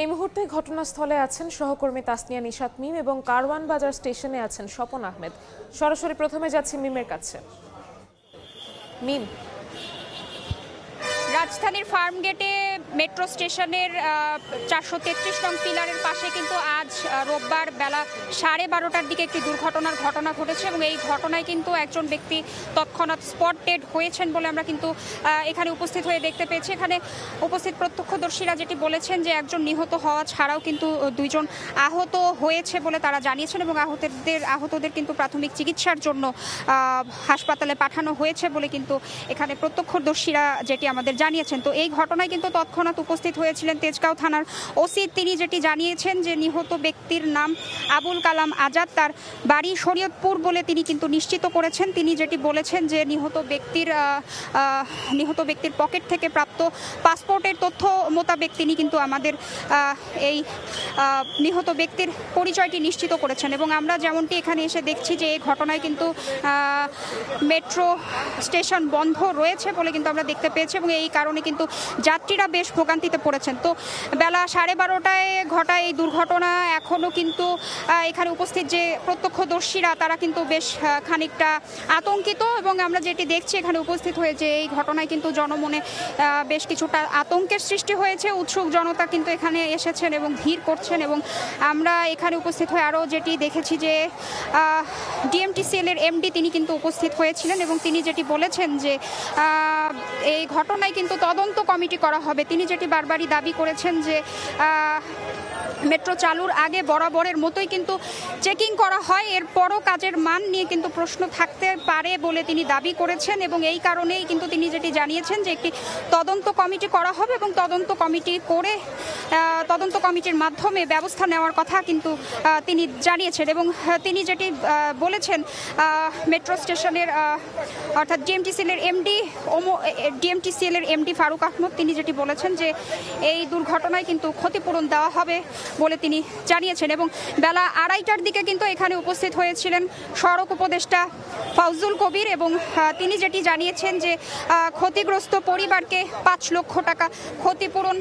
এই মুহূর্তে ঘটনাস্থলে আছেন সহকর্মী তাসনিয়া নিশাত মিম এবং কারওয়ান বাজার স্টেশনে আছেন স্বপন আহমেদ। সরাসরি প্রথমে যাচ্ছি মিমের কাছে। মিম, রাজধানীর ফার্মগেটে মেট্রো স্টেশনের 433 নং পিলারের পাশে কিন্তু আজ রোববার বেলা 12:30টার দিকে একটি দুর্ঘটনার ঘটনা ঘটেছে এবং এই ঘটনায় কিন্তু একজন ব্যক্তি তৎক্ষণাৎ স্পট ডেড হয়েছেন বলে আমরা কিন্তু এখানে উপস্থিত হয়ে দেখতে পেয়েছি। এখানে উপস্থিত প্রত্যক্ষদর্শীরা যেটি বলেছেন যে একজন নিহত হওয়া ছাড়াও কিন্তু দুইজন আহত হয়েছে বলে তারা জানিয়েছেন এবং আহতদের কিন্তু প্রাথমিক চিকিৎসার জন্য হাসপাতালে পাঠানো হয়েছে বলে কিন্তু এখানে প্রত্যক্ষদর্শীরা যেটি আমাদের জানিয়েছেন। তো এই ঘটনায় কিন্তু তৎক্ষণাৎ উপস্থিত হয়েছিলেন তেজগাঁও থানার ওসি। তিনি যেটি জানিয়েছেন যে নিহত ব্যক্তির নাম আবুল কালাম আজাদ, তার বাড়ি শরীয়তপুর বলে তিনি কিন্তু নিশ্চিত করেছেন। তিনি যেটি বলেছেন যে নিহত ব্যক্তির পকেট থেকে প্রাপ্ত পাসপোর্টের তথ্য মোতাবেক তিনি কিন্তু আমাদের এই নিহত ব্যক্তির পরিচয়টি নিশ্চিত করেছেন এবং আমরা যেমনটি এখানে এসে দেখছি যে এই ঘটনায় কিন্তু মেট্রো স্টেশন বন্ধ রয়েছে বলে কিন্তু আমরা দেখতে পেয়েছি এবং এই কারণে কিন্তু যাত্রীরা বেশ ভোগান্তিতে পড়েছেন। তো বেলা 12:30টায় ঘটা এই দুর্ঘটনা এখনও কিন্তু এখানে উপস্থিত যে প্রত্যক্ষদর্শীরা তারা কিন্তু বেশ খানিকটা আতঙ্কিত এবং আমরা যেটি দেখছি এখানে উপস্থিত হয়েছে এই ঘটনায় কিন্তু জনমনে বেশ কিছুটা আতঙ্কের সৃষ্টি হয়েছে। উৎসুক জনতা কিন্তু এখানে এসেছেন এবং ভিড় করছেন এবং আমরা এখানে উপস্থিত হয়ে আরও যেটি দেখেছি যে ডিএমটিসিএল এর এমডি তিনি কিন্তু উপস্থিত হয়েছিলেন এবং তিনি যেটি বলেছেন যে এই ঘটনায় কিন্তু তদন্ত কমিটি করা হবে। তিনি যেটি বারবারই দাবি করেছেন যে মেট্রো চালুর আগে বরাবরের মতোই কিন্তু চেকিং করা হয়, এরপরও কাজের মান নিয়ে কিন্তু প্রশ্ন থাকতে পারে বলে তিনি দাবি করেছেন এবং এই কারণেই কিন্তু তিনি যেটি জানিয়েছেন যে একটি তদন্ত কমিটি করা হবে এবং তদন্ত কমিটির মাধ্যমে ব্যবস্থা নেওয়ার কথা কিন্তু তিনি জানিয়েছেন এবং তিনি যেটি বলেছেন মেট্রো স্টেশনের অর্থাৎ ডিএমটিসিএল এর এমডি ফারুক আহমদ তিনি যেটি বলেছেন যে এই দুর্ঘটনায় কিন্তু ক্ষতিপূরণ দেওয়া হবে বলে তিনি জানিয়েছেন এবং বেলা 2:30টার দিকে কিন্তু এখানে উপস্থিত হয়েছিলেন সড়ক উপদেষ্টা ফাউজুল কবির এবং তিনি যেটি জানিয়েছেন যে ক্ষতিগ্রস্ত পরিবারকে 5 লক্ষ টাকা ক্ষতিপূরণ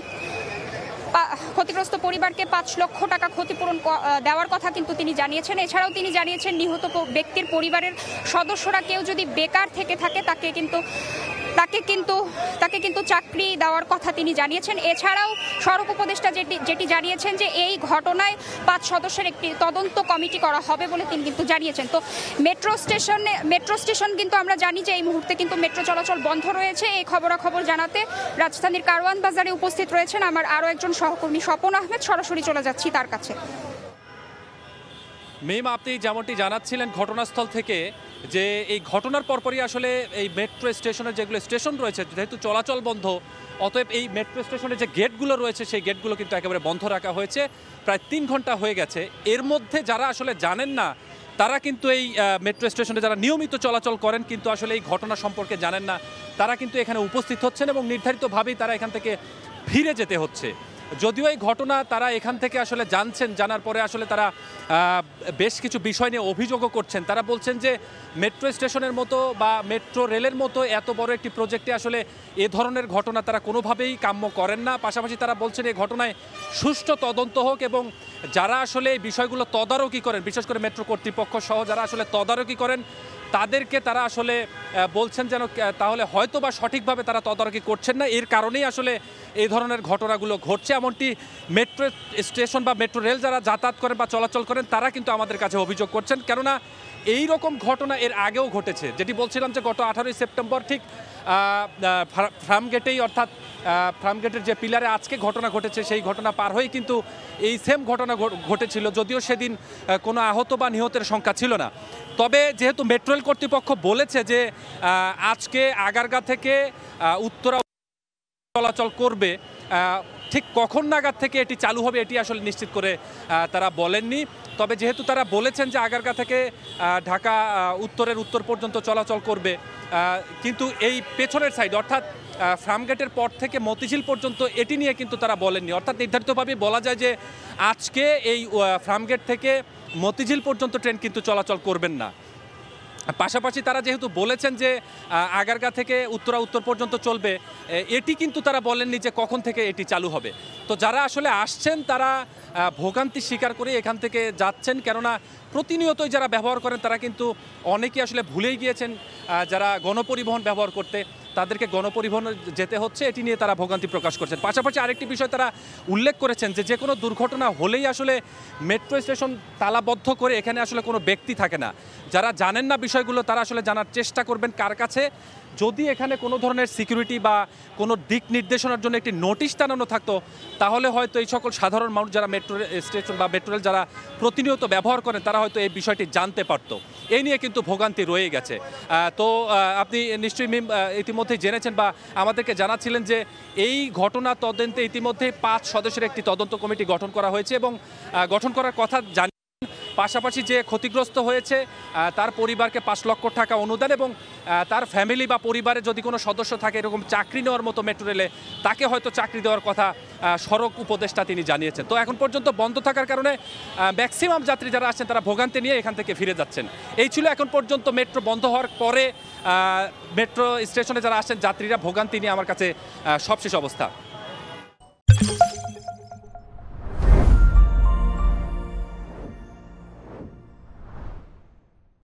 দেওয়ার কথা কিন্তু তিনি জানিয়েছেন। এছাড়াও তিনি জানিয়েছেন নিহত ব্যক্তির পরিবারের সদস্যরা কেউ যদি বেকার থেকে থাকে তাকে কিন্তু চাকরি দেওয়ার কথা তিনি জানিয়েছেন। এছাড়াও সড়ক উপদেষ্টা যেটি জানিয়েছেন যে এই ঘটনায় 5 সদস্যের একটি তদন্ত কমিটি করা হবে বলে তিনি কিন্তু জানিয়েছেন। তো মেট্রো স্টেশন কিন্তু আমরা জানি যে এই মুহূর্তে কিন্তু মেট্রো চলাচল বন্ধ রয়েছে। এই খবরাখবর জানাতে রাজধানীর কারওয়ান বাজারে উপস্থিত রয়েছেন আমার আরও একজন সহকর্মী স্বপন আহমেদ। সরাসরি চলে যাচ্ছি তার কাছে। মিম, আপনি যেমনটি জানাচ্ছিলেন ঘটনাস্থল থেকে যে এই ঘটনার পরপরই আসলে এই মেট্রো স্টেশনের যেগুলো স্টেশন রয়েছে যেহেতু চলাচল বন্ধ, অতএব এই মেট্রো স্টেশনের যে গেটগুলো রয়েছে সেই গেটগুলো কিন্তু একেবারে বন্ধ রাখা হয়েছে। প্রায় 3 ঘন্টা হয়ে গেছে। এর মধ্যে যারা আসলে জানেন না তারা কিন্তু এই মেট্রো স্টেশনে যারা নিয়মিত চলাচল করেন কিন্তু আসলে এই ঘটনা সম্পর্কে জানেন না, তারা কিন্তু এখানে উপস্থিত হচ্ছেন এবং নির্ধারিতভাবেই তারা এখান থেকে ফিরে যেতে হচ্ছে। যদিও এই ঘটনা তারা এখান থেকে আসলে জানার পরে আসলে তারা বেশ কিছু বিষয় নিয়ে অভিযোগও করছেন। তারা বলছেন যে মেট্রো স্টেশনের মতো বা মেট্রো রেলের মতো এত বড় একটি প্রজেক্টে আসলে এ ধরনের ঘটনা তারা কোনোভাবেই কাম্য করেন না। পাশাপাশি তারা বলছেন এই ঘটনায় সুষ্ঠু তদন্ত হোক এবং যারা আসলে এই বিষয়গুলো তদারকি করেন, বিশেষ করে মেট্রো কর্তৃপক্ষ সহ যারা আসলে তদারকি করেন তাদেরকে তারা আসলে বলছেন যেন তাহলে হয়তো বা সঠিকভাবে তারা তদারকি করছেন না, এর কারণেই আসলে এই ধরনের ঘটনাগুলো ঘটছে। এমনটি মেট্রো স্টেশন বা মেট্রো রেল যারা যাতায়াত করেন বা চলাচল করেন তারা কিন্তু আমাদের কাছে অভিযোগ করছেন, কেননা এই রকম ঘটনা এর আগেও ঘটেছে। যেটি বলছিলাম যে গত 18ই সেপ্টেম্বর ঠিক ফার্মগেটেই অর্থাৎ ফার্মগেটের যে পিলারে আজকে ঘটনা ঘটেছে সেই ঘটনা পার হয়েই কিন্তু এই সেম ঘটনা ঘটেছিল, যদিও সেদিন কোনো আহত বা নিহতের সংখ্যা ছিল না। তবে যেহেতু মেট্রো রেল কর্তৃপক্ষ বলেছে যে আজকে আগারগাঁ থেকে উত্তরা চলাচল করবে, ঠিক কখন নাগাদ থেকে এটি চালু হবে এটি আসলে নিশ্চিত করে তারা বলেননি। তবে যেহেতু তারা বলেছেন যে আগারগাঁ থেকে ঢাকা উত্তর পর্যন্ত চলাচল করবে, কিন্তু এই পেছনের সাইড অর্থাৎ ফার্মগেটের পর থেকে মতিঝিল পর্যন্ত এটি নিয়ে কিন্তু তারা বলেননি। অর্থাৎ নির্ধারিতভাবে বলা যায় যে আজকে এই ফার্মগেট থেকে মতিঝিল পর্যন্ত ট্রেন কিন্তু চলাচল করবেন না। পাশাপাশি তারা যেহেতু বলেছেন যে আগারগাঁ থেকে উত্তরা উত্তর পর্যন্ত চলবে, এটি কিন্তু তারা বলেননি যে কখন থেকে এটি চালু হবে। তো যারা আসলে আসছেন তারা ভোগান্তি স্বীকার করে এখান থেকে যাচ্ছেন, কেননা প্রতিনিয়তই যারা ব্যবহার করেন তারা কিন্তু অনেকেই আসলে ভুলেই গিয়েছেন যারা গণপরিবহন ব্যবহার করতে, তাদেরকে গণপরিবহনে যেতে হচ্ছে, এটি নিয়ে তারা ভোগান্তি প্রকাশ করছেন। পাশাপাশি আরেকটি বিষয় তারা উল্লেখ করেছেন যে কোনো দুর্ঘটনা হলেই আসলে মেট্রো স্টেশন তালাবদ্ধ করে এখানে আসলে কোনো ব্যক্তি থাকে না। যারা জানেন না বিষয়গুলো তারা আসলে জানার চেষ্টা করবেন কার কাছে, যদি এখানে কোনো ধরনের সিকিউরিটি বা কোনো দিক নির্দেশনার জন্য একটি নোটিশ টানানো থাকতো তাহলে হয়তো এই সকল সাধারণ মানুষ যারা মেট্রো স্টেশন বা মেট্রো রেল যারা প্রতিনিয়ত ব্যবহার করেন তারা হয়তো এই বিষয়টি জানতে পারতো। এই নিয়ে কিন্তু ভোগান্তি রয়ে গেছে। তো আপনি নিশ্চয়ই মিম ইতিমধ্যেই জেনেছেন বা আমাদেরকে জানাচ্ছিলেন যে এই ঘটনা তদন্তে ইতিমধ্যে 5 সদস্যের একটি তদন্ত কমিটি গঠন করা হয়েছে এবং গঠন করার কথা জানি। পাশাপাশি যে ক্ষতিগ্রস্ত হয়েছে তার পরিবারকে 5 লক্ষ টাকা অনুদান এবং তার ফ্যামিলি বা পরিবারে যদি কোনো সদস্য থাকে এরকম চাকরি নেওয়ার মতো মেট্রো রেলে তাকে হয়তো চাকরি দেওয়ার কথা সড়ক উপদেষ্টা তিনি জানিয়েছেন। তো এখন পর্যন্ত বন্ধ থাকার কারণে ম্যাক্সিমাম যাত্রী যারা আসছেন তারা ভোগান্তি নিয়ে এখান থেকে ফিরে যাচ্ছেন। এই ছিল এখন পর্যন্ত মেট্রো বন্ধ হওয়ার পরে মেট্রো স্টেশনে যারা আসছেন যাত্রীরা ভোগান্তি নিয়ে আমার কাছে সবশেষ অবস্থা।